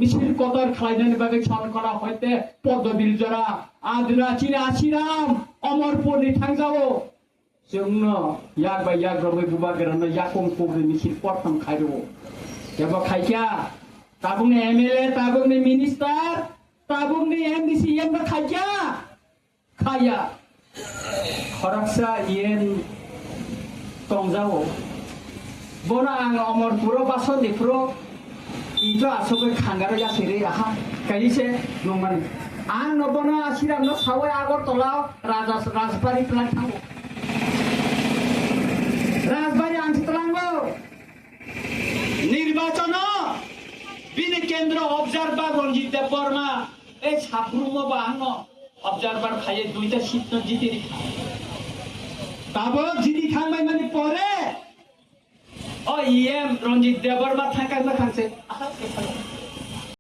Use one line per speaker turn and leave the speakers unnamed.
মিছিল কদর খাইনানি ভাবে सन করা হইতে পদবিল জরা আদরা চিনে আসিরাম অমরপুরি থাংজাও जोंनो याक बाय याक रबै बुबा गेरानो याकम कोबे मिছিল प्रथम खाइरो जेबो खाइया ताबुंनि एमएलए ताबुंनि मिनिस्टार ताबुंनि एमडीसी एम खाइया खाया खरकसा येन तंजाओ बोना आं अमरपुरो बासनिफ्रो इjo asok khangaro ya sire aha kaise nongman ang nobono asiram no sawe agor tolao rajbari plan thango রাজবাড়ী আংশিতলাঙ্গ নির্বাচন বিনি কেন্দ্র অবজারভার রঞ্জিত দেব বর্মা এই সাপ্রুম বাহান্ন অবজারভার খাইয়ে দুইটা সিট জিতে তারপর জিডি খাংবাই মানে পরে ও ইএম রঞ্জিত দেব বর্মা থাকাই না খাচ্ছে